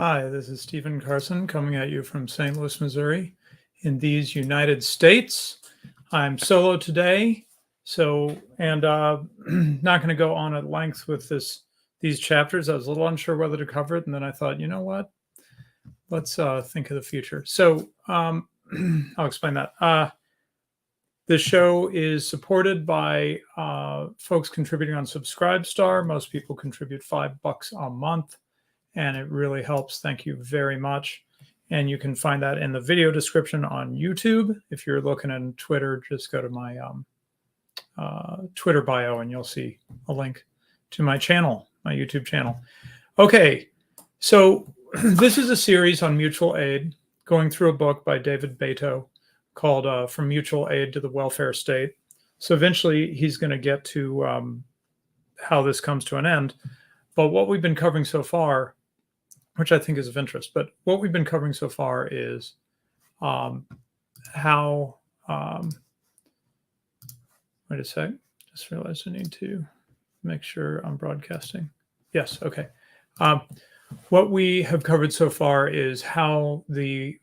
Hi, this is Stephen Carson coming at you from St. Louis, Missouri, in these United States. I'm solo today, and not going to go on at length with these chapters. I was a little unsure whether to cover it, and then I thought, you know what? Let's think of the future. I'll explain that. The show is supported by folks contributing on Subscribestar. Most people contribute $5 a month, and it really helps. Thank you very much. And you can find that in the video description on YouTube. If you're looking on Twitter, just go to my Twitter bio and you'll see a link to my channel, my YouTube channel. Okay, so this is a series on mutual aid, going through a book by David Beito called From Mutual Aid to the Welfare State. So eventually he's going to get to how this comes to an end. But what we've been covering so far, which I think is of interest, but what we've been covering so far is how, wait a sec, just realized I need to make sure I'm broadcasting. Yes, okay. What we have covered so far is how the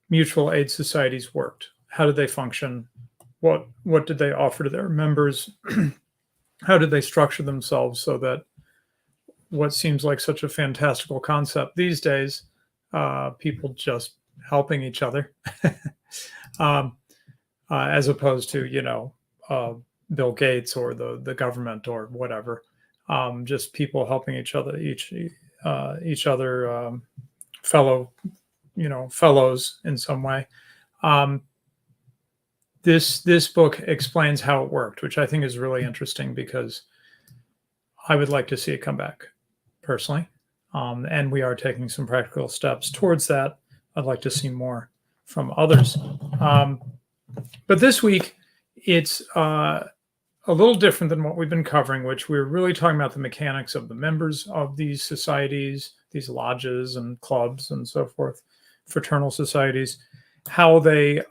mutual aid societies worked. How did they function? What did they offer to their members? How did they structure themselves so that what seems like such a fantastical concept these days, people just helping each other, as opposed to, Bill Gates or the government or whatever, just people helping each other, each other, fellows in some way. This book explains how it worked, which I think is really interesting because I would like to see it come back personally. And we are taking some practical steps towards that. I'd like to see more from others. But this week, it's a little different than what we've been covering, which we're really talking about the mechanics of the members of these societies, these lodges and clubs and so forth, fraternal societies, how they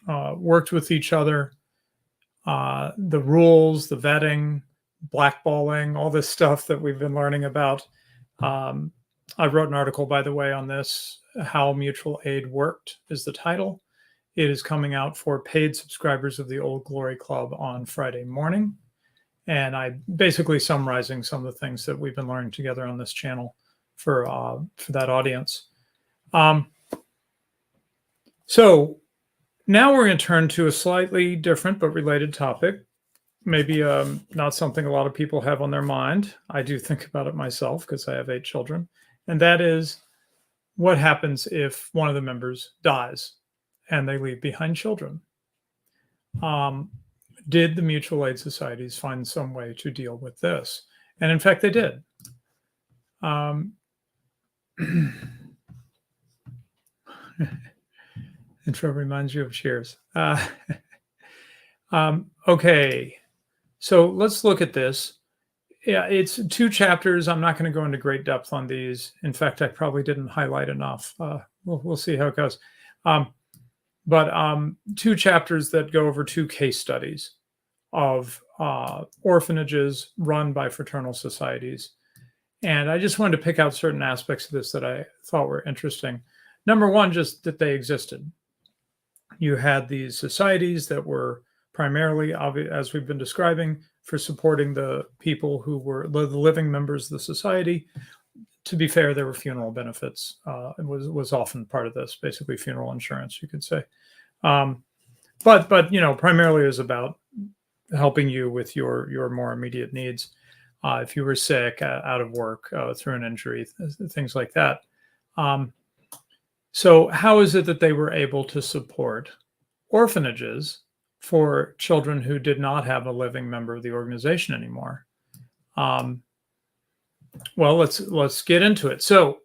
worked with each other, the rules, the vetting, blackballing, all this stuff that we've been learning about. I wrote an article, by the way, on this, How Mutual Aid Worked is the title. It is coming out for paid subscribers of the Old Glory Club on Friday morning. And I basically summarizing some of the things that we've been learning together on this channel for that audience. So now we're going to turn to a slightly different but related topic. Maybe not something a lot of people have on their mind. I do think about it myself because I have 8 children. And that is, what happens if one of the members dies and they leave behind children? Did the mutual aid societies find some way to deal with this? And in fact, they did. Intro reminds you of Cheers. Okay. So let's look at this. Yeah, it's 2 chapters. I'm not going to go into great depth on these. In fact, I probably didn't highlight enough. We'll see how it goes. But 2 chapters that go over 2 case studies of orphanages run by fraternal societies. And I just wanted to pick out certain aspects of this that I thought were interesting. Number one, just that they existed. You had these societies that were primarily, as we've been describing, for supporting the people who were the living members of the society. To be fair, there were funeral benefits. It was often part of this, basically funeral insurance, you could say. But primarily it was about helping you with your more immediate needs. If you were sick, out of work, through an injury, things like that. So how is it that they were able to support orphanages for children who did not have a living member of the organization anymore? Well, let's get into it. So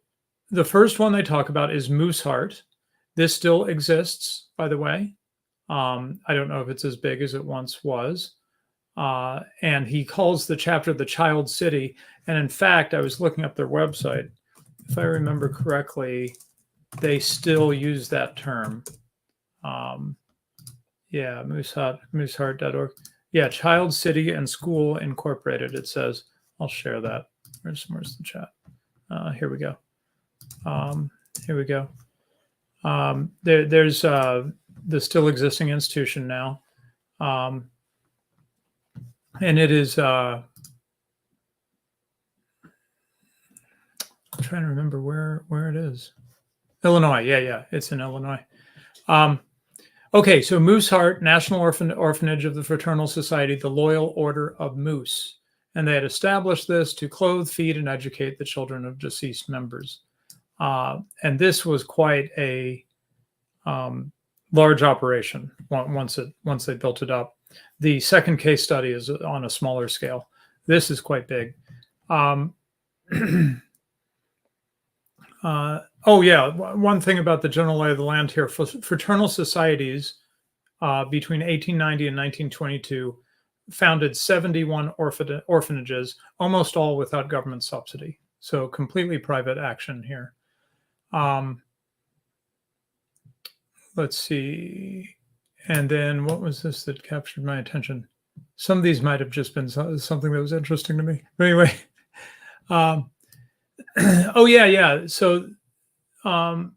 the first one they talk about is Mooseheart. This still exists, by the way. I don't know if it's as big as it once was. And he calls the chapter the Child City. And in fact, I was looking up their website. If I remember correctly, they still use that term. Yeah, mooseheart.org. Yeah, Child City and School Incorporated, it says. I'll share that. Where's the chat? Here we go. Here we go. There's the still existing institution now. And it is, I'm trying to remember where it is. Illinois. Yeah. It's in Illinois. Okay, so Mooseheart, National Orphanage of the Fraternal Society, the Loyal Order of Moose. And they had established this to clothe, feed, and educate the children of deceased members. And this was quite a large operation once they built it up. The second case study is on a smaller scale. This is quite big. Oh yeah, one thing about the general lay of the land here: fraternal societies between 1890 and 1922 founded 71 orphanages, almost all without government subsidy. So completely private action here. Let's see. And then what was this that captured my attention? Some of these might have just been something that was interesting to me. But anyway, oh yeah. So one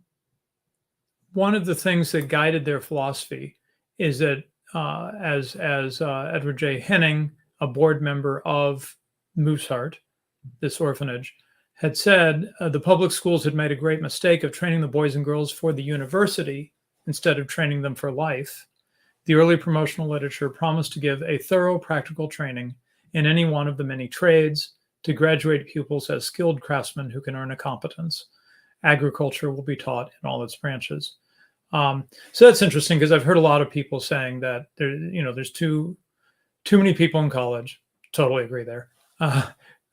of the things that guided their philosophy is that as Edward J. Henning, a board member of Mooseheart, this orphanage, had said, the public schools had made a great mistake of training the boys and girls for the university instead of training them for life. The early promotional literature promised to give a thorough practical training in any one of the many trades to graduate pupils as skilled craftsmen who can earn a competence. Agriculture will be taught in all its branches. So that's interesting because I've heard a lot of people saying that there's too many people in college. Totally agree there.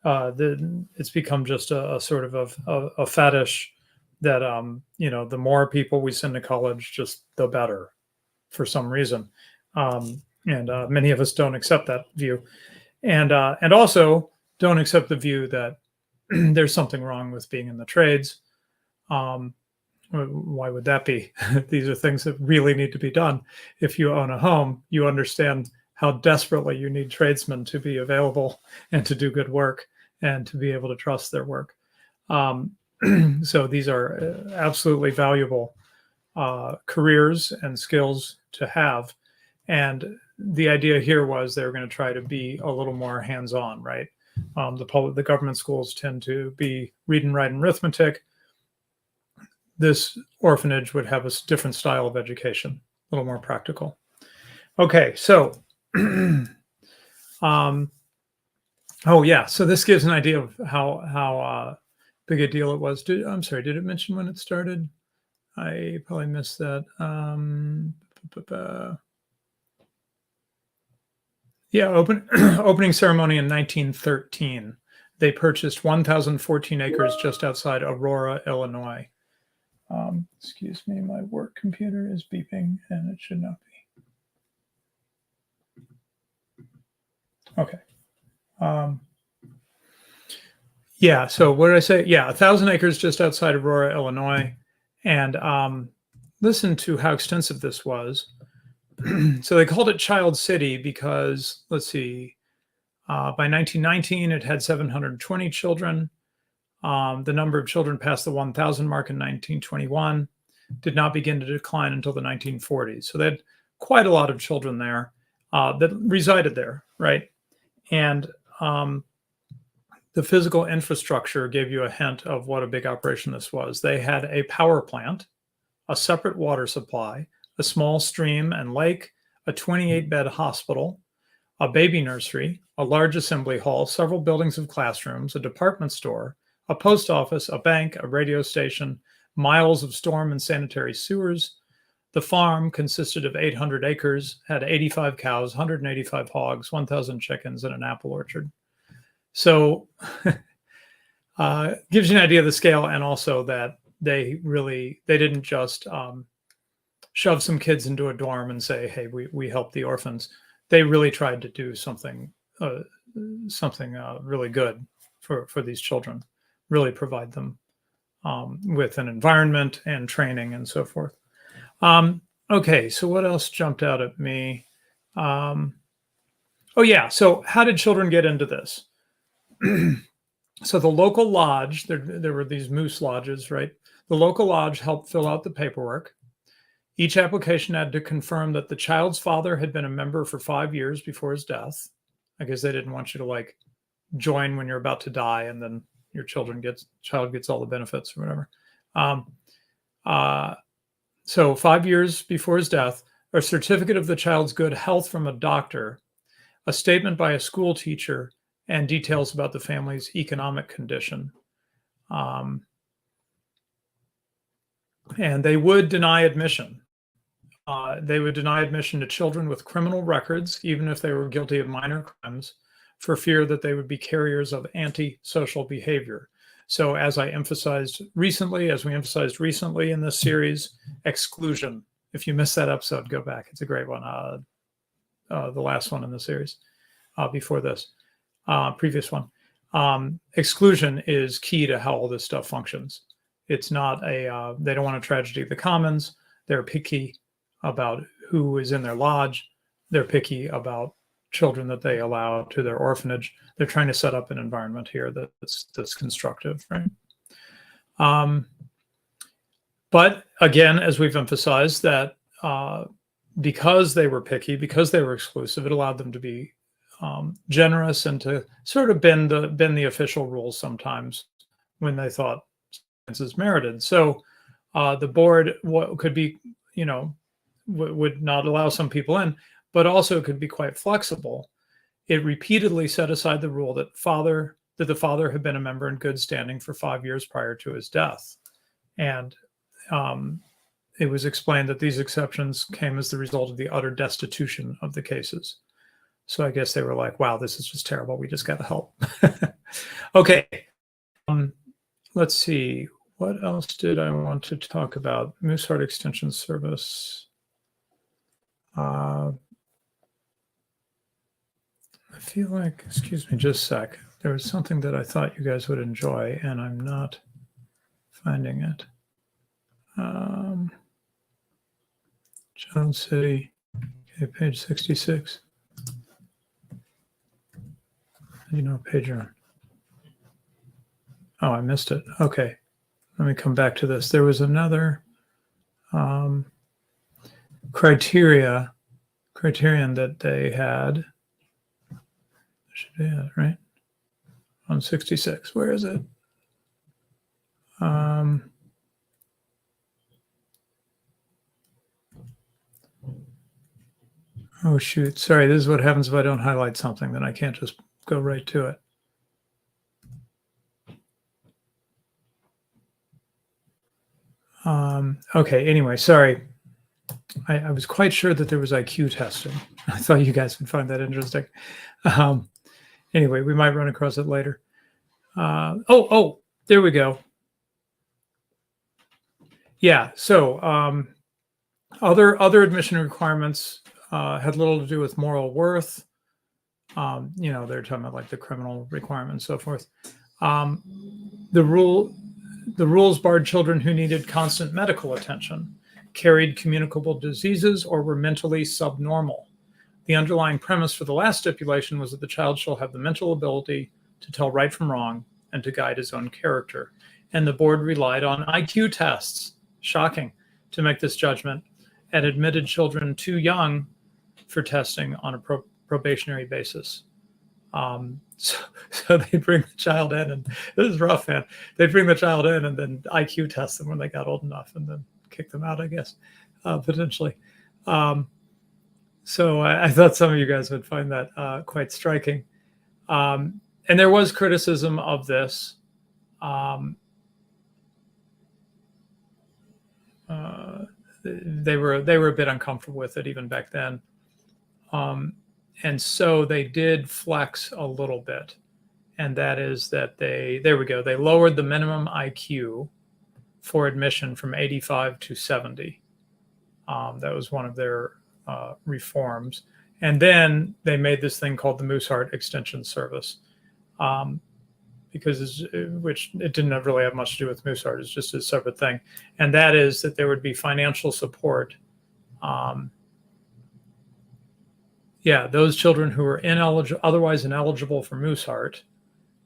It's become just a sort of a fetish that the more people we send to college, just the better, for some reason. And many of us don't accept that view, and also don't accept the view that there's something wrong with being in the trades. Why would that be? These are things that really need to be done. If you own a home, you understand how desperately you need tradesmen to be available and to do good work and to be able to trust their work. So these are absolutely valuable careers and skills to have. And the idea here was they were going to try to be a little more hands-on, right? The government schools tend to be read and write and arithmetic. This orphanage would have a different style of education, a little more practical. Okay, so, oh yeah, so this gives an idea of how big a deal it was. I'm sorry, did it mention when it started? I probably missed that. Yeah, opening ceremony in 1913. They purchased 1,014 acres just outside Aurora, Illinois. Excuse me, my work computer is beeping and it should not be. Okay. Yeah, so what did I say? Yeah, 1,000 acres just outside Aurora, Illinois. And listen to how extensive this was. So they called it Child City because, let's see, by 1919, it had 720 children. The number of children past the 1,000 mark in 1921 did not begin to decline until the 1940s. So they had quite a lot of children there that resided there, right? And the physical infrastructure gave you a hint of what a big operation this was. They had a power plant, a separate water supply, a small stream and lake, a 28-bed hospital, a baby nursery, a large assembly hall, several buildings of classrooms, a department store, a post office, a bank, a radio station, miles of storm and sanitary sewers. The farm consisted of 800 acres, had 85 cows, 185 hogs, 1,000 chickens, and an apple orchard. So gives you an idea of the scale, and also that they didn't just shove some kids into a dorm and say, hey, we help the orphans. They really tried to do something really good for these children. Really provide them with an environment and training and so forth. Okay, so what else jumped out at me? Oh yeah, so how did children get into this? So the local lodge, there were these moose lodges, right? The local lodge helped fill out the paperwork. Each application had to confirm that the child's father had been a member for 5 years before his death. I guess they didn't want you to like join when you're about to die and then your child gets all the benefits or whatever. So 5 years before his death, a certificate of the child's good health from a doctor, a statement by a school teacher, and details about the family's economic condition. And they would deny admission. They would deny admission to children with criminal records, even if they were guilty of minor crimes, for fear that they would be carriers of antisocial behavior. So as we emphasized recently in this series, exclusion. If you missed that episode, go back. It's a great one. The last one in the series before this, previous one. Exclusion is key to how all this stuff functions. It's not they don't want a tragedy of the commons. They're picky about who is in their lodge. They're picky about children that they allow to their orphanage. They're trying to set up an environment here that's constructive, right? But again, as we've emphasized, that because they were picky, because they were exclusive, it allowed them to be generous and to sort of bend the official rules sometimes when they thought is merited. So the board could be, would not allow some people in, but also could be quite flexible. It repeatedly set aside the rule that the father had been a member in good standing for 5 years prior to his death. And it was explained that these exceptions came as the result of the utter destitution of the cases. So I guess they were like, wow, this is just terrible. We just got to help. Okay. Let's see. What else did I want to talk about? Mooseheart Extension Service. I feel like, excuse me, just a sec. There was something that I thought you guys would enjoy, and I'm not finding it. Jones City, okay, page 66. You know, page you're on. Oh, I missed it. Okay, let me come back to this. There was another criterion that they had. Should be it, right? On 66. Where is it? Oh, shoot. Sorry, this is what happens if I don't highlight something. Then I can't just go right to it. Okay, anyway, sorry. I was quite sure that there was IQ testing. I thought you guys would find that interesting. Anyway, we might run across it later. Oh, there we go. Yeah, so other admission requirements had little to do with moral worth. They're talking about like the criminal requirement and so forth. The rules barred children who needed constant medical attention, carried communicable diseases, or were mentally subnormal. The underlying premise for the last stipulation was that the child shall have the mental ability to tell right from wrong and to guide his own character. And the board relied on IQ tests, shocking, to make this judgment, and admitted children too young for testing on a probationary basis. So they bring the child in, and this is rough, man. They bring the child in and then IQ test them when they got old enough, and then kick them out, I guess, potentially. So I thought some of you guys would find that quite striking. And there was criticism of this. They were a bit uncomfortable with it even back then. And so they did flex a little bit. And that is that they lowered the minimum IQ for admission from 85 to 70. That was one of their reforms. And then they made this thing called the Mooseheart Extension Service, which it didn't really have much to do with Mooseheart. It's just a separate thing. And that is that there would be financial support. Those children who were otherwise ineligible for Mooseheart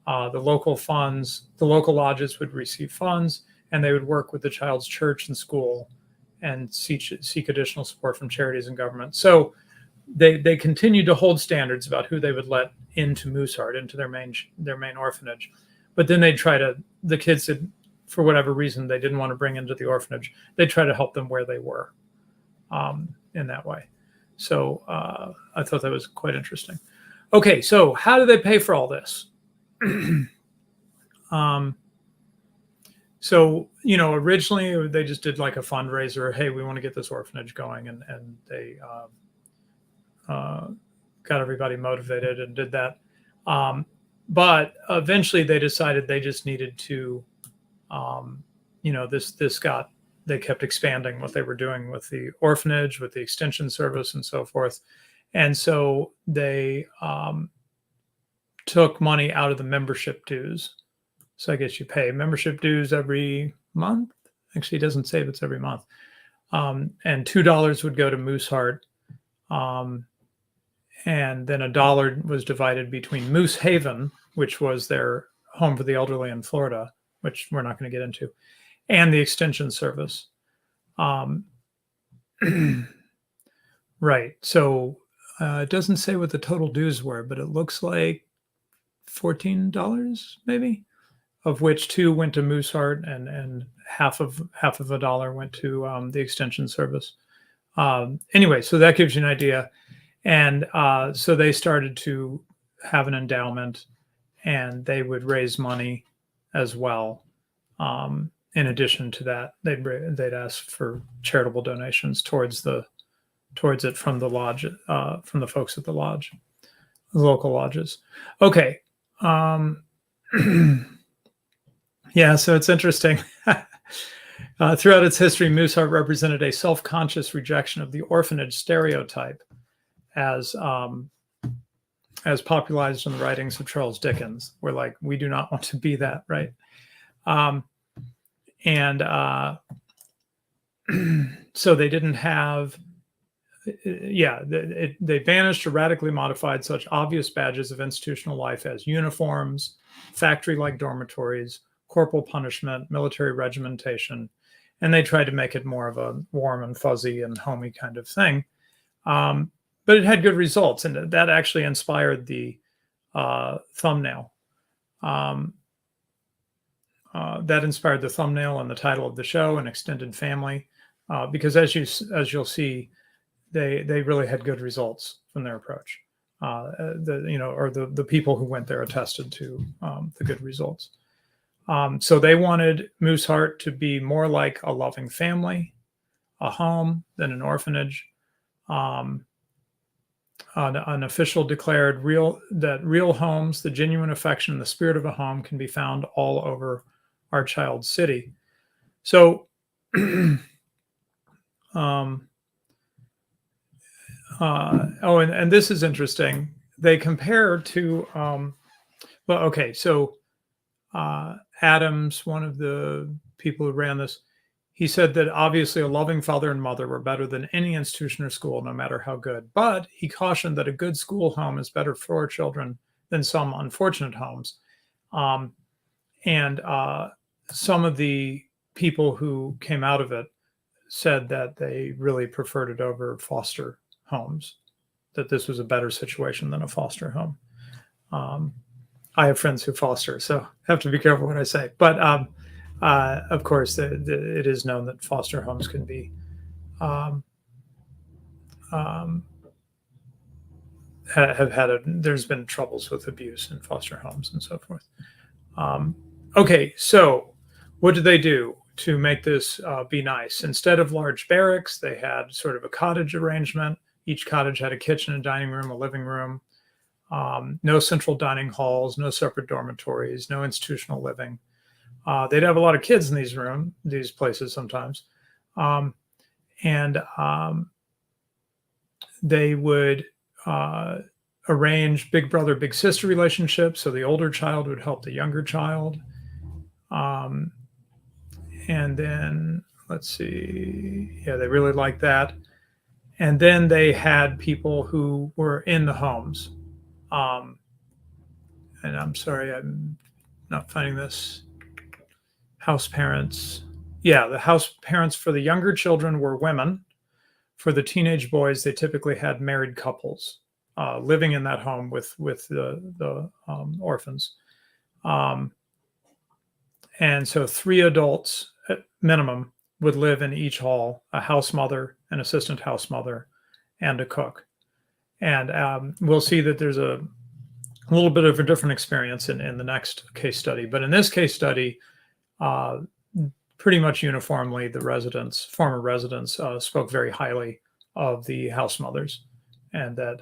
The local funds, the local lodges would receive funds, and they would work with the child's church and school and seek additional support from charities and government. So they continued to hold standards about who they would let into Mooseheart, into their main orphanage. But then the kids that, for whatever reason, they didn't want to bring into the orphanage, they try to help them where they were in that way. So I thought that was quite interesting. Okay, so how do they pay for all this? So, originally they just did like a fundraiser. Hey, we want to get this orphanage going. And they got everybody motivated and did that. But eventually they decided they just needed to, they kept expanding what they were doing with the orphanage, with the extension service and so forth. And so they took money out of the membership dues. So I guess you pay membership dues every month. Actually, it doesn't say if it's every month. And $2 would go to Mooseheart. And then $1 was divided between Moose Haven, which was their home for the elderly in Florida, which we're not going to get into, and the extension service. Right. So it doesn't say what the total dues were, but it looks like $14 maybe, of which $2 went to Mooseheart and half of $1 went to the extension service. Anyway, so that gives you an idea. And so they started to have an endowment, and they would raise money as well. In addition to that, they'd ask for charitable donations towards it from the lodge, from the folks at the lodge, the local lodges. Okay. Yeah, so it's interesting. Throughout its history, Mooseheart represented a self-conscious rejection of the orphanage stereotype as popularized in the writings of Charles Dickens. We're like, we do not want to be that, right? So they didn't have, they banished or radically modified such obvious badges of institutional life as uniforms, factory-like dormitories, corporal punishment, military regimentation, and they tried to make it more of a warm and fuzzy and homey kind of thing. But it had good results, and that actually inspired the thumbnail. That inspired the thumbnail and the title of the show, An Extended Family, because as you'll see, they really had good results from their approach. The people who went there attested to the good results. So they wanted Mooseheart to be more like a loving family, a home, than an orphanage. An official declared that real homes, the genuine affection, and the spirit of a home can be found all over our child's city. So, and this is interesting. They compare to, Adams, one of the people who ran this, he said that obviously a loving father and mother were better than any institution or school, no matter how good. But he cautioned that a good school home is better for children than some unfortunate homes. Some of the people who came out of it said that they really preferred it over foster homes, that this was a better situation than a foster home. I have friends who foster, so I have to be careful what I say. But of course, it is known that foster homes can be there's been troubles with abuse in foster homes and so forth. Okay, so what did they do to make this be nice? Instead of large barracks, they had sort of a cottage arrangement. Each cottage had a kitchen, a dining room, a living room. No central dining halls, no separate dormitories, no institutional living. They'd have a lot of kids in these places sometimes. They would arrange big brother, big sister relationships. So the older child would help the younger child. And then, let's see. Yeah, they really liked that. And then they had people who were in the homes. and I'm sorry, I'm not finding this. House parents. Yeah, the house parents for the younger children were women. For the teenage boys, they typically had married couples living in that home with the orphans. Um, and so 3 adults at minimum would live in each hall: a house mother, an assistant house mother, and a cook. And we'll see that there's a little bit of a different experience in the next case study. But in this case study, uh, pretty much uniformly, the residents, former residents, spoke very highly of the house mothers, and that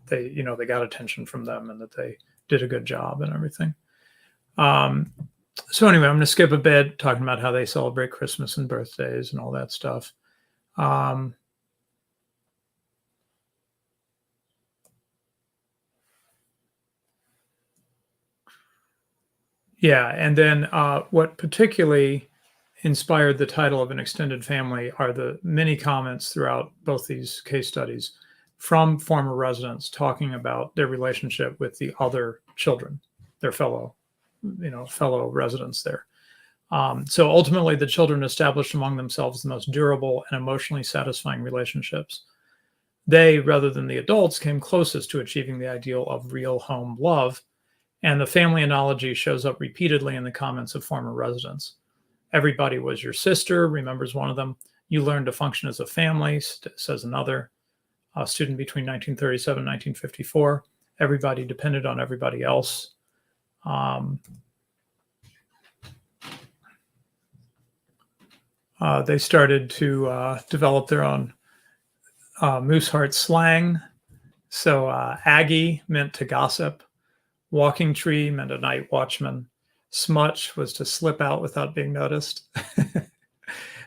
they got attention from them, and that they did a good job and everything. So anyway, I'm going to skip a bit, talking about how they celebrate Christmas and birthdays and all that stuff. Yeah, and then what particularly inspired the title of An Extended Family are the many comments throughout both these case studies from former residents talking about their relationship with the other children, their fellow residents there. So ultimately, the children established among themselves the most durable and emotionally satisfying relationships. They, rather than the adults, came closest to achieving the ideal of real home love, and the family analogy shows up repeatedly in the comments of former residents. Everybody was your sister, remembers one of them. You learned to function as a family, says another. A student between 1937 and 1954. Everybody depended on everybody else. They started to develop their own Mooseheart slang. So Aggie meant to gossip. Walking tree meant a night watchman. Smutch was to slip out without being noticed.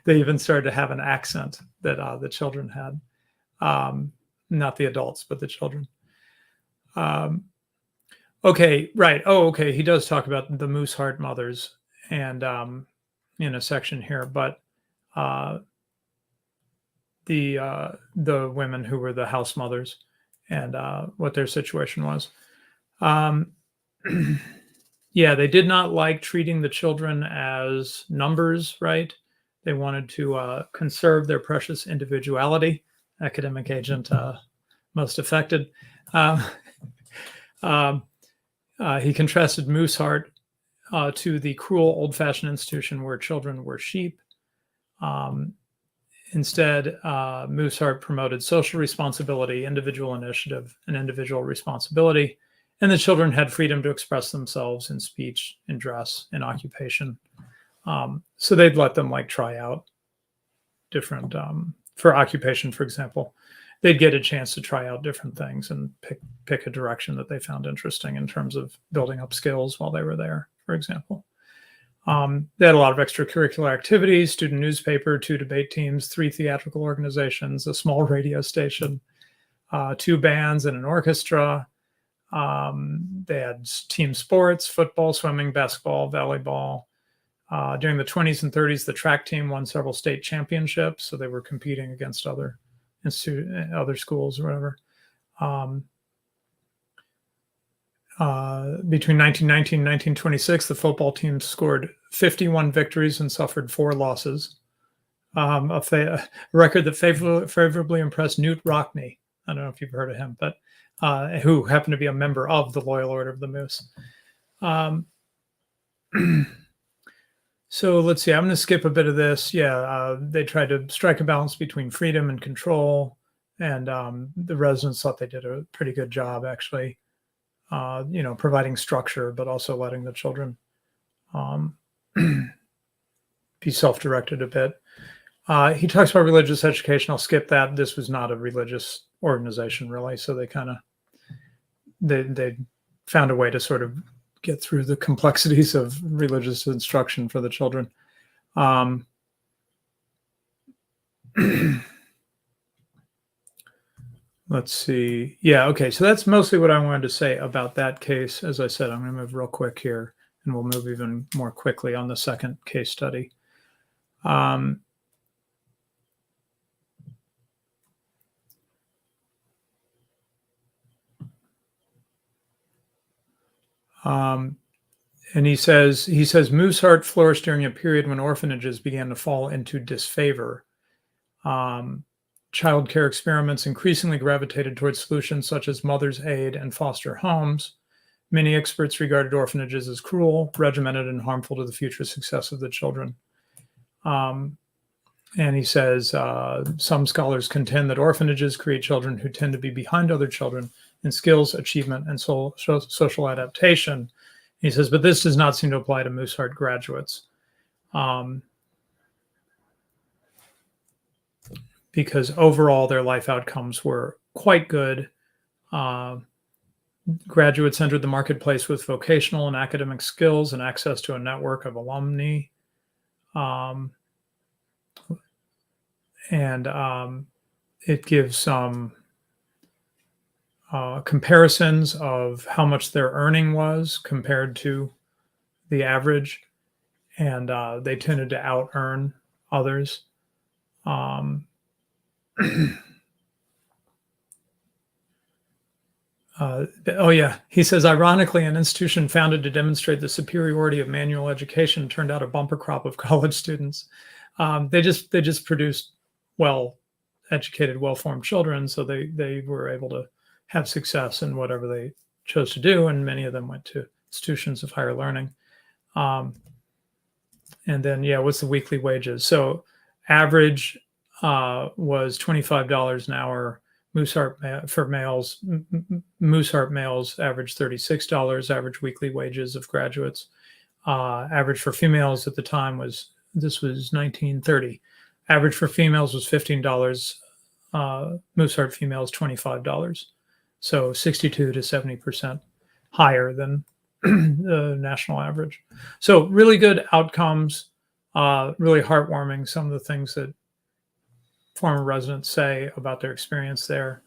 They even started to have an accent that the children had. Not the adults, but the children. Okay, right. Oh, okay. He does talk about the Mooseheart mothers and in a section here, but the women who were the house mothers and what their situation was. Yeah, they did not like treating the children as numbers, right? They wanted to conserve their precious individuality. Academic agent most affected. He contrasted Mooseheart to the cruel old-fashioned institution where children were sheep. Instead, Mooseheart promoted social responsibility, individual initiative, and individual responsibility. And the children had freedom to express themselves in speech, in dress, in occupation. So they'd let them try out different, for occupation, for example, they'd get a chance to try out different things and pick a direction that they found interesting in terms of building up skills while they were there, for example. They had a lot of extracurricular activities: student newspaper, 2 debate teams, 3 theatrical organizations, a small radio station, 2 bands and an orchestra. They had team sports: football, swimming, basketball, volleyball. During the 20s and 30s, the track team won several state championships, so they were competing against other schools or whatever. Between 1919 and 1926, the football team scored 51 victories and suffered 4 losses. A record that favorably impressed Newt Rockne. I don't know if you've heard of him, but who happened to be a member of the Loyal Order of the Moose. So let's see, I'm going to skip a bit of this. Yeah, they tried to strike a balance between freedom and control, and the residents thought they did a pretty good job, actually, providing structure, but also letting the children be self-directed a bit. He talks about religious education. I'll skip that. This was not a religious organization, really, so they kind of they found a way to sort of get through the complexities of religious instruction for the children. Let's see. Yeah, okay. So that's mostly what I wanted to say about that case. As I said, I'm going to move real quick here, and we'll move even more quickly on the second case study. Um, and he says Mooseheart flourished during a period when orphanages began to fall into disfavor. Child care experiments increasingly gravitated towards solutions such as mother's aid and foster homes. Many experts regarded orphanages as cruel, regimented, and harmful to the future success of the children. And he says some scholars contend that orphanages create children who tend to be behind other children in skills, achievement, and social adaptation. He says, but this does not seem to apply to Mooseheart graduates. Because overall their life outcomes were quite good. Graduates entered the marketplace with vocational and academic skills and access to a network of alumni. It gives some comparisons of how much their earning was compared to the average, and they tended to out-earn others. He says, ironically, an institution founded to demonstrate the superiority of manual education turned out a bumper crop of college students. They just produced well-educated, well-formed children, so they were able to have success in whatever they chose to do, and many of them went to institutions of higher learning. And then, what's the weekly wages? So average was $25 an hour. Mooseheart for males. Mooseheart males averaged $36. Average weekly wages of graduates. Average for females at the time was 1930. Average for females was $15. Mooseheart females $25. So 62 to 70% higher than the national average. So really good outcomes. Really heartwarming. Some of the things that former residents say about their experience there.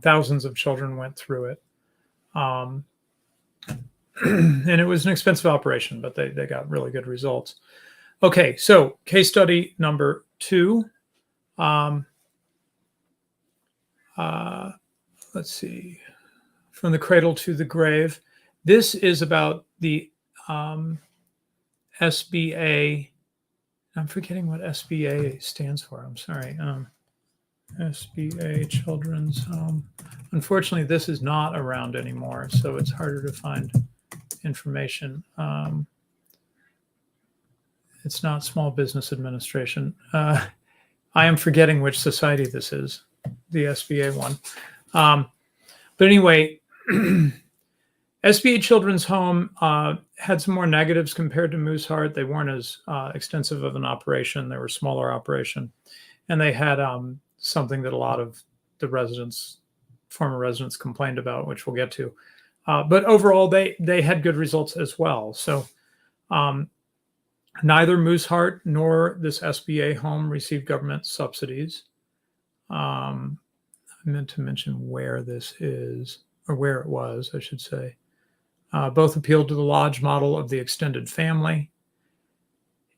Thousands of children went through it. And it was an expensive operation, but they got really good results. Okay, so case study number 2. Let's see. From the Cradle to the Grave. This is about the SBA. I'm forgetting what SBA stands for. I'm sorry. SBA Children's Home. Unfortunately, this is not around anymore, so it's harder to find information. It's not Small Business Administration. I am forgetting which society this is, the SBA one. But anyway, SBA Children's Home had some more negatives compared to Mooseheart. They weren't as extensive of an operation. They were a smaller operation. And they had something that a lot of the former residents complained about, which we'll get to. But overall, they had good results as well. So neither Mooseheart nor this SBA home received government subsidies. I meant to mention where this is, or where it was, I should say. Both appealed to the lodge model of the extended family.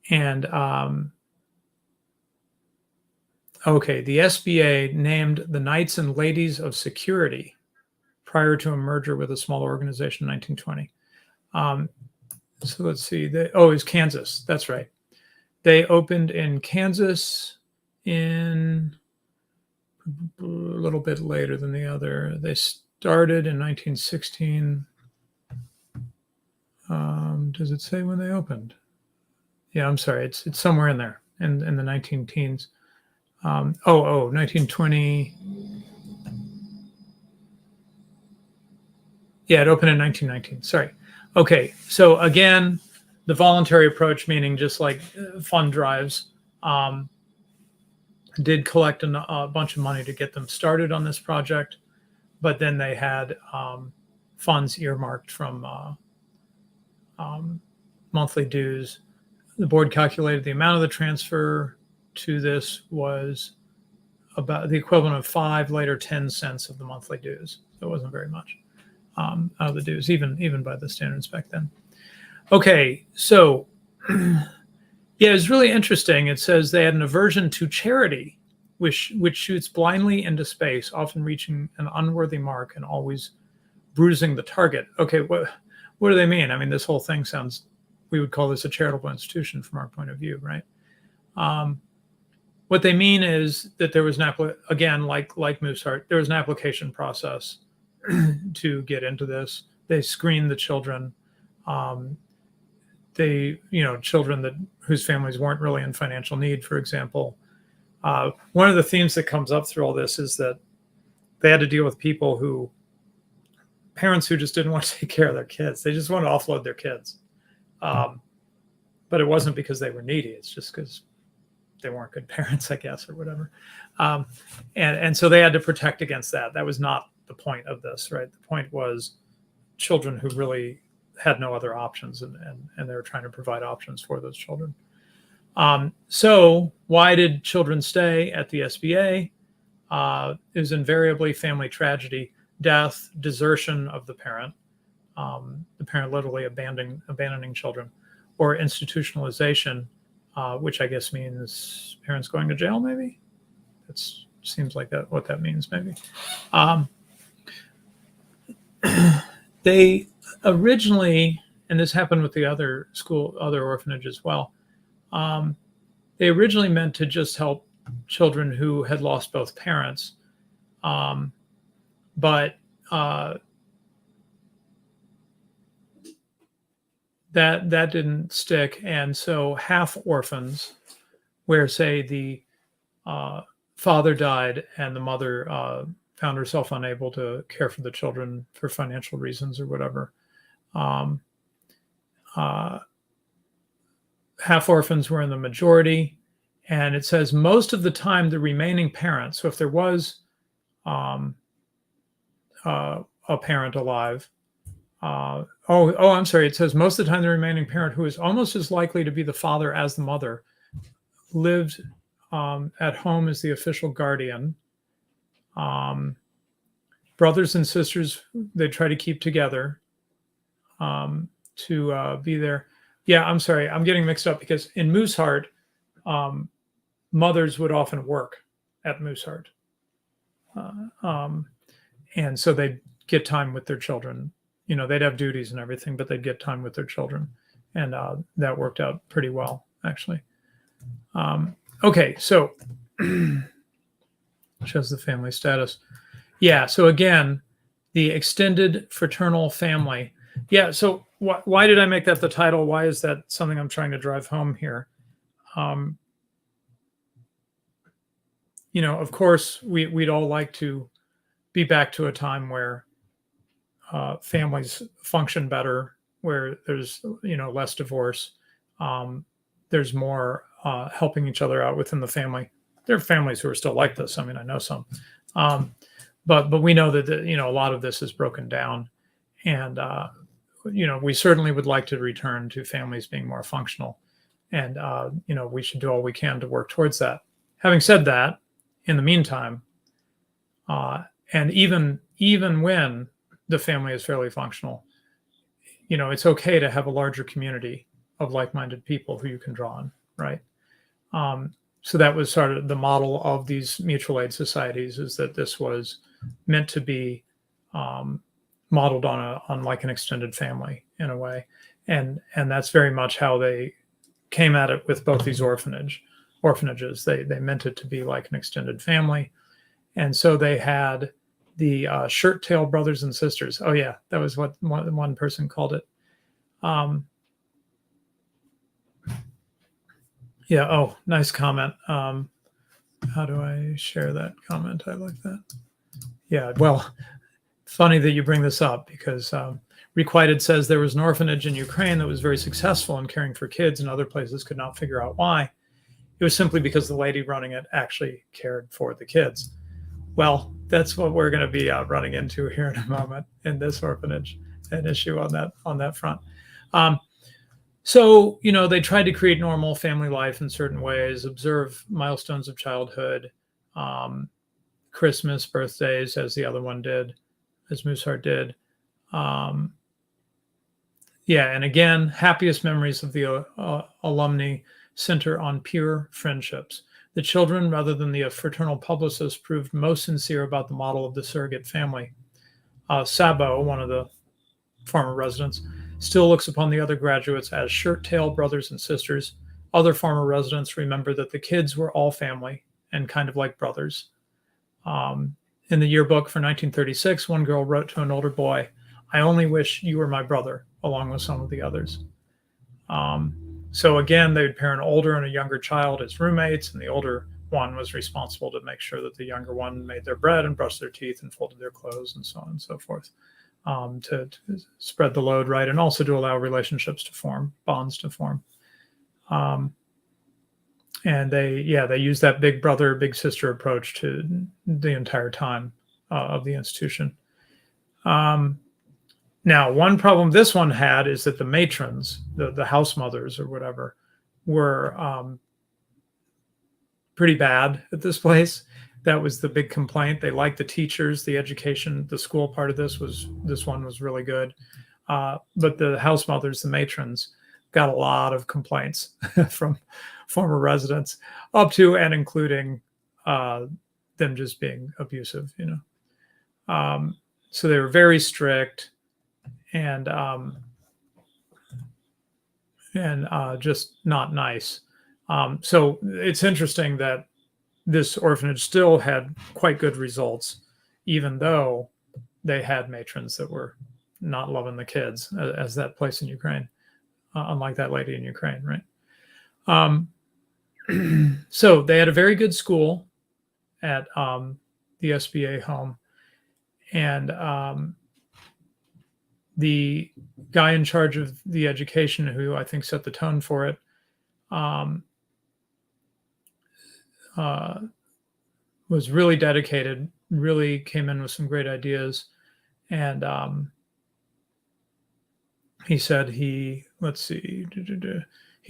And, the SBA named the Knights and Ladies of Security prior to a merger with a smaller organization in 1920. So let's see. It was Kansas. That's right. They opened in Kansas in a little bit later than the other. They started in 1916. Does it say when they opened? Yeah, I'm sorry. It's somewhere in there in the 19-teens. 1920. Yeah, it opened in 1919. Sorry. Okay, so again, the voluntary approach, meaning just like fund drives, did collect a bunch of money to get them started on this project, but then they had funds earmarked from monthly dues. The board calculated the amount of the transfer to this was about the equivalent of 5, later 10 cents of the monthly dues. So it wasn't very much out of the dues, even by the standards back then. Okay, so it's really interesting. It says they had an aversion to charity, which shoots blindly into space, often reaching an unworthy mark and always bruising the target. Okay, what do they mean? I mean, this whole thing sounds, we would call this a charitable institution from our point of view, right? What they mean is that there was again, like Mooseheart, there was an application process to get into this. They screened the children. Children whose families weren't really in financial need, for example. One of the themes that comes up through all this is that they had to deal with parents who just didn't want to take care of their kids. They just wanted to offload their kids. But it wasn't because they were needy. It's just because they weren't good parents, I guess, or whatever. And so they had to protect against that. That was not the point of this, right? The point was children who really had no other options, and they were trying to provide options for those children. So why did children stay at the SBA? It was invariably family tragedy, death, desertion of the parent literally abandoning children, or institutionalization, which I guess means parents going to jail, maybe? That seems like what that means, maybe. They originally, and this happened with the other orphanage as well, they originally meant to just help children who had lost both parents, but that didn't stick. And so half orphans, where say the father died and the mother found herself unable to care for the children for financial reasons or whatever, half orphans were in the majority. And it says most of the time the remaining parents, so if there was a parent alive, I'm sorry, it says most of the time the remaining parent, who is almost as likely to be the father as the mother, lived at home as the official guardian. Brothers and sisters, they try to keep together to be there. Yeah, I'm sorry, I'm getting mixed up because in Mooseheart, mothers would often work at Mooseheart. And so they'd get time with their children. You know, they'd have duties and everything, but they'd get time with their children. And that worked out pretty well, actually. Okay, so shows the family status. Yeah, so again, the extended fraternal family. Yeah, so why did I make that the title? Why is that something I'm trying to drive home here? Of course, we'd all like to be back to a time where families function better, where there's less divorce, there's more helping each other out within the family. There are families who are still like this. I mean, I know some, but we know that a lot of this is broken down, and we certainly would like to return to families being more functional, and we should do all we can to work towards that. Having said that, in the meantime, and even when the family is fairly functional, it's okay to have a larger community of like-minded people who you can draw on, right? So that was sort of the model of these mutual aid societies, is that this was meant to be modeled on like an extended family in a way. And that's very much how they came at it with both these orphanages. They meant it to be like an extended family. And so they had the shirt-tail brothers and sisters. Oh yeah, that was what one person called it. Yeah, oh, nice comment. How do I share that comment? I like that. Yeah, well, funny that you bring this up, because Requited says there was an orphanage in Ukraine that was very successful in caring for kids, and other places could not figure out why. It was simply because the lady running it actually cared for the kids. Well, that's what we're going to be running into here in a moment in this orphanage, an issue on that front. So, they tried to create normal family life in certain ways, observe milestones of childhood, Christmas, birthdays, as the other one did, as Mooseheart did. And again, happiest memories of the alumni center on pure friendships. The children, rather than the fraternal publicists, proved most sincere about the model of the surrogate family. Sabo, one of the former residents, still looks upon the other graduates as shirt-tail brothers and sisters. Other former residents remember that the kids were all family and kind of like brothers. In the yearbook for 1936, one girl wrote to an older boy, "I only wish you were my brother," along with some of the others. So again, they would pair an older and a younger child as roommates, and the older one was responsible to make sure that the younger one made their bread and brushed their teeth and folded their clothes and so on and so forth, to spread the load, right, and also to allow relationships to form, bonds to form. And they use that big brother, big sister approach to the entire time of the institution. Now, one problem this one had is that the matrons, the house mothers or whatever, were pretty bad at this place. That was the big complaint. They liked the teachers, the education, the school part of this one was really good. But the house mothers, the matrons, got a lot of complaints from former residents, up to and including them just being abusive, so they were very strict and just not nice. So it's interesting that this orphanage still had quite good results, even though they had matrons that were not loving the kids, as that place in Ukraine, unlike that lady in Ukraine, right? So they had a very good school at the SBA home, and the guy in charge of the education, who I think set the tone for it, was really dedicated, really came in with some great ideas. And he said he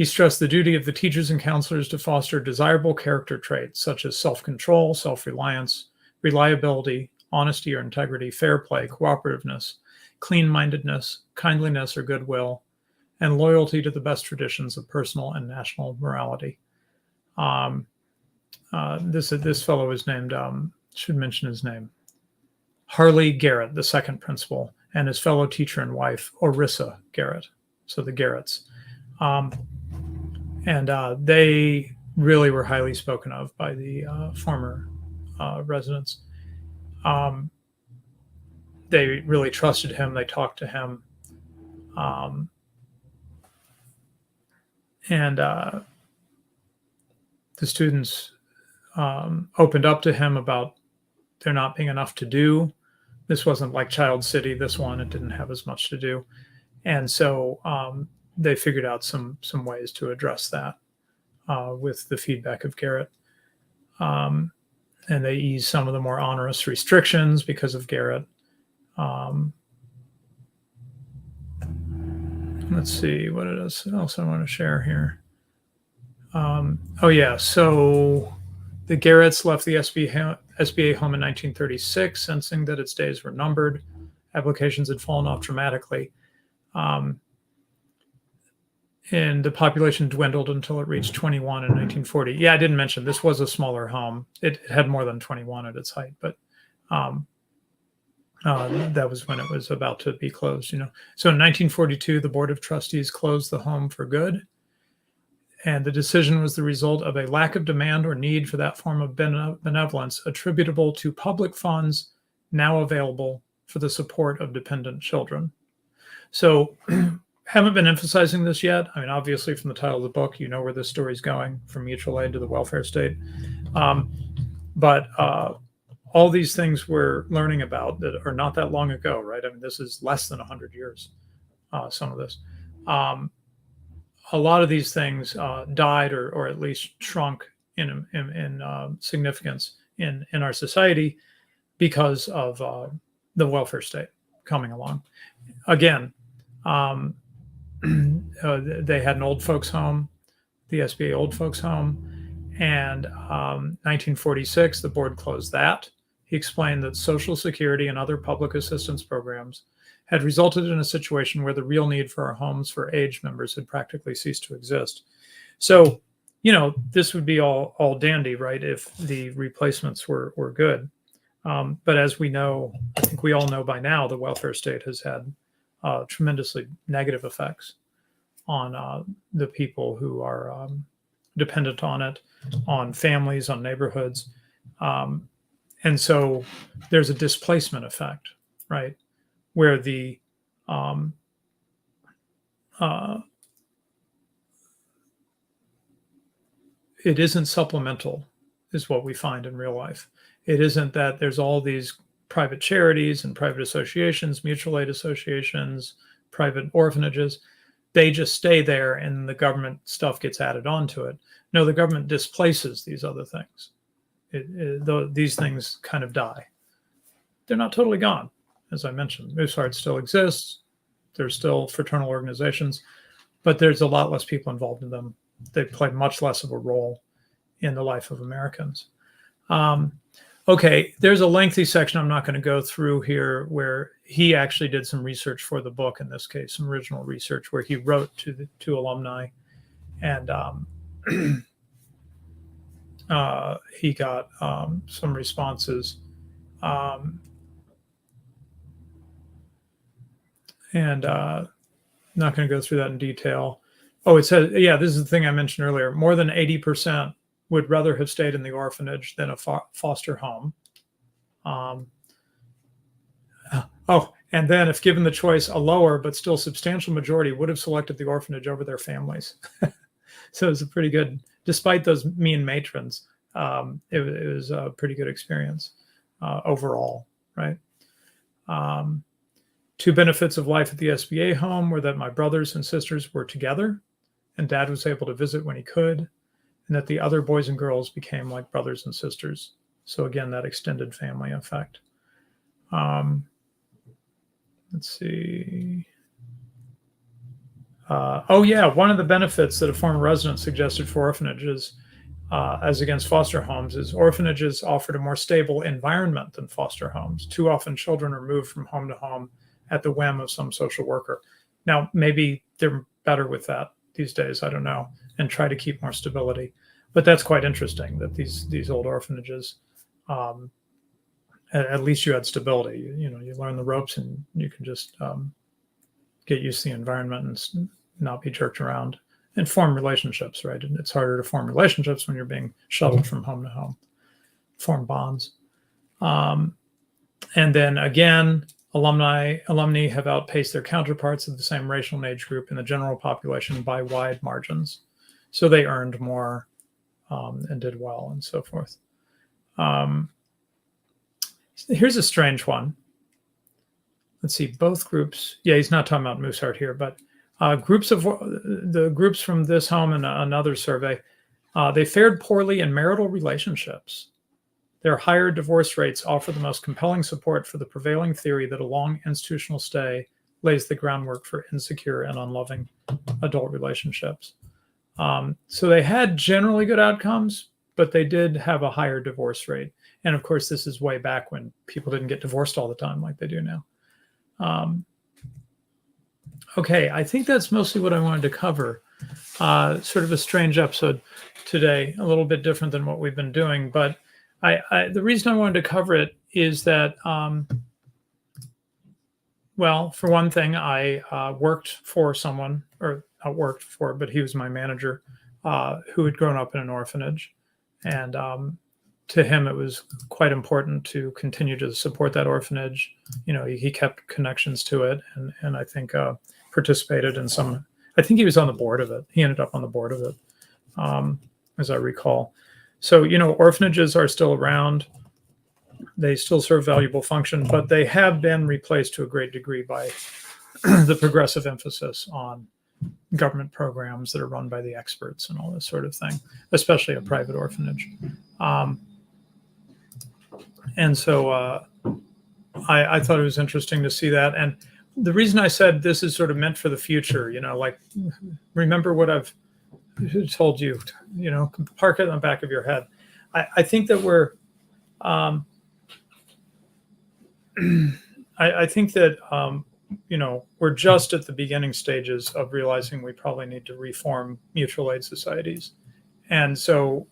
stressed the duty of the teachers and counselors to foster desirable character traits such as self-control, self-reliance, reliability, honesty or integrity, fair play, cooperativeness, clean-mindedness, kindliness or goodwill, and loyalty to the best traditions of personal and national morality. This fellow is named, should mention his name, Harley Garrett, the second principal, and his fellow teacher and wife, Orissa Garrett. So the Garretts. And they really were highly spoken of by the former residents. They really trusted him. They talked to him. And the students opened up to him about there not being enough to do. This wasn't like Child City, this one. It didn't have as much to do. And so they figured out some ways to address that with the feedback of Garrett. And they eased some of the more onerous restrictions because of Garrett. Let's see what else I want to share here. So the Garretts left the SBA home in 1936, sensing that its days were numbered. Applications had fallen off dramatically. And the population dwindled until it reached 21 in 1940. Yeah, I didn't mention this was a smaller home. It had more than 21 at its height, but that was when it was about to be closed. So in 1942, the Board of Trustees closed the home for good. And the decision was the result of a lack of demand or need for that form of benevolence attributable to public funds now available for the support of dependent children. So haven't been emphasizing this yet. I mean, obviously from the title of the book, you know where this story's going, from mutual aid to the welfare state. But all these things we're learning about that are not that long ago, right? I mean, this is less than 100 years, some of this. A lot of these things died or at least shrunk in significance in our society because of the welfare state coming along. Again, they had an old folks home, the SBA old folks home, and 1946, the board closed that. He explained that Social Security and other public assistance programs had resulted in a situation where the real need for our homes for aged members had practically ceased to exist. So, this would be all dandy, right, if the replacements were good. But as we know, I think we all know by now, the welfare state has had tremendously negative effects on the people who are dependent on it, on families, on neighborhoods. And so there's a displacement effect, right? Where the it isn't supplemental, is what we find in real life. It isn't that there's all these private charities and private associations, mutual aid associations, private orphanages. They just stay there and the government stuff gets added onto it. No, the government displaces these other things. These things kind of die. They're not totally gone. As I mentioned, Mooseheart still exists. There's still fraternal organizations, but there's a lot less people involved in them. They play much less of a role in the life of Americans. Okay, there's a lengthy section I'm not going to go through here where he actually did some research for the book, in this case, some original research where he wrote to alumni, and he got some responses. And not going to go through that in detail. Oh, it says, yeah, this is the thing I mentioned earlier. More than 80% would rather have stayed in the orphanage than a foster home. And then if given the choice, a lower but still substantial majority would have selected the orphanage over their families. So it was a pretty good, despite those mean matrons, it was a pretty good experience overall, right? Two benefits of life at the SBA home were that my brothers and sisters were together and Dad was able to visit when he could, and that the other boys and girls became like brothers and sisters. So again, that extended family effect. Let's see. One of the benefits that a former resident suggested for orphanages as against foster homes is orphanages offered a more stable environment than foster homes. Too often children are moved from home to home at the whim of some social worker. Now, maybe they're better with that these days, I don't know, and try to keep more stability. But that's quite interesting that these old orphanages, at least you had stability. You learn the ropes and you can just get used to the environment and not be jerked around and form relationships, right? And it's harder to form relationships when you're being shuttled from home to home, form bonds. And then again, alumni have outpaced their counterparts of the same racial and age group in the general population by wide margins. So they earned more and did well and so forth. Here's a strange one. Let's see, both groups. Yeah, he's not talking about Mooseheart here, but groups from this home and another survey, they fared poorly in marital relationships. Their higher divorce rates offer the most compelling support for the prevailing theory that a long institutional stay lays the groundwork for insecure and unloving adult relationships. So they had generally good outcomes, but they did have a higher divorce rate. And of course, this is way back when people didn't get divorced all the time like they do now. Okay, I think that's mostly what I wanted to cover. Sort of a strange episode today, a little bit different than what we've been doing. But the reason I wanted to cover it is that, well, for one thing, I worked for someone, or not worked for, but he was my manager, who had grown up in an orphanage. And to him, it was quite important to continue to support that orphanage. He kept connections to it, and I think participated in some. I think he was on the board of it. He ended up on the board of it, as I recall. So orphanages are still around. They still serve valuable function, but they have been replaced to a great degree by the progressive emphasis on government programs that are run by the experts and all this sort of thing, especially a private orphanage. And so I thought it was interesting to see that. And the reason I said this is sort of meant for the future, like remember what I've told you, park it in the back of your head. I think that we're, I think that, we're just at the beginning stages of realizing we probably need to reform mutual aid societies. And so,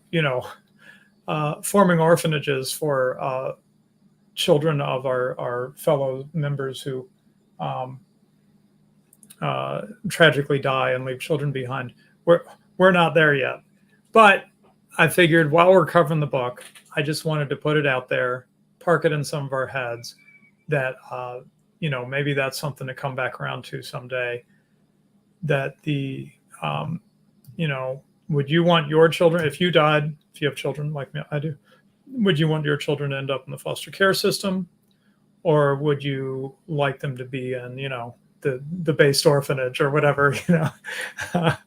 forming orphanages for children of our fellow members who tragically die and leave children behind. We're not there yet, but I figured while we're covering the book, I just wanted to put it out there, park it in some of our heads that, maybe that's something to come back around to someday. That would you want your children, if you died, if you have children like me, I do, would you want your children to end up in the foster care system? Or would you like them to be in, the based orphanage or whatever, that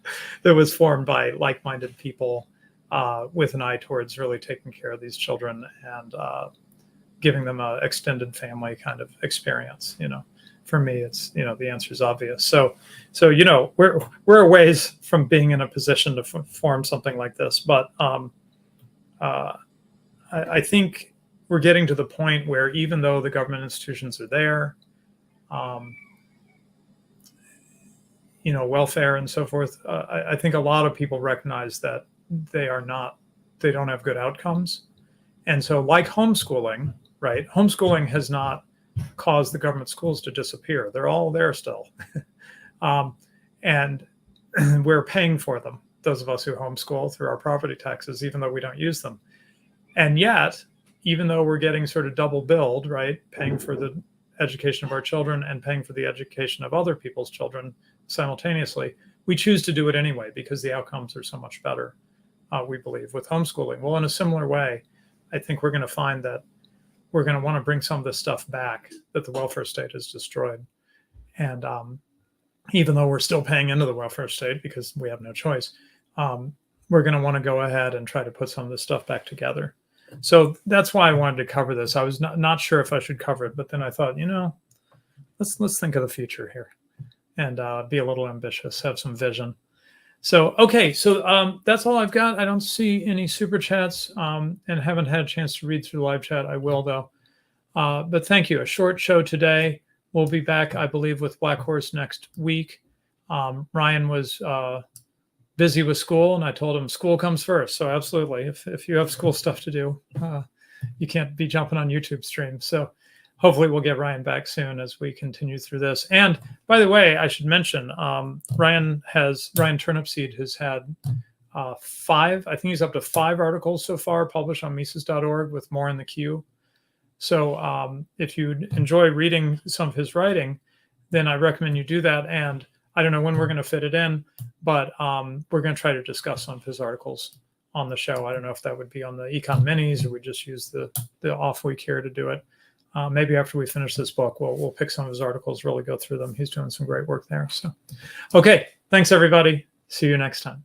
was formed by like-minded people with an eye towards really taking care of these children and giving them an extended family kind of experience. For me, it's, the answer is obvious. So we're a ways from being in a position to form something like this, but I think we're getting to the point where even though the government institutions are there, welfare and so forth, I think a lot of people recognize that they don't have good outcomes. And so like homeschooling, right? Homeschooling has not caused the government schools to disappear. They're all there still. And we're paying for them, those of us who homeschool, through our property taxes, even though we don't use them. And yet, even though we're getting sort of double billed, right, paying for the education of our children and paying for the education of other people's children simultaneously, we choose to do it anyway because the outcomes are so much better, we believe, with homeschooling. Well, in a similar way, I think we're going to find that we're going to want to bring some of this stuff back that the welfare state has destroyed. And even though we're still paying into the welfare state because we have no choice, we're going to want to go ahead and try to put some of this stuff back together. So that's why I wanted to cover this. I was not sure if I should cover it, but then I thought, let's think of the future here and be a little ambitious, have some vision. So, okay, so that's all I've got. I don't see any super chats and haven't had a chance to read through the live chat. I will, though. But thank you. A short show today. We'll be back, I believe, with Black Horse next week. Ryan was busy with school, and I told him school comes first. So absolutely, if you have school stuff to do, you can't be jumping on YouTube streams. So hopefully we'll get Ryan back soon as we continue through this. And by the way, I should mention, Ryan Turnipseed has had 5, I think he's up to 5 articles so far published on Mises.org with more in the queue. So if you enjoy reading some of his writing, then I recommend you do that. And I don't know when we're going to fit it in, but we're going to try to discuss some of his articles on the show. I don't know if that would be on the Econ Minis or we just use the off week here to do it. Maybe after we finish this book, we'll pick some of his articles, really go through them. He's doing some great work there. So, okay, thanks everybody. See you next time.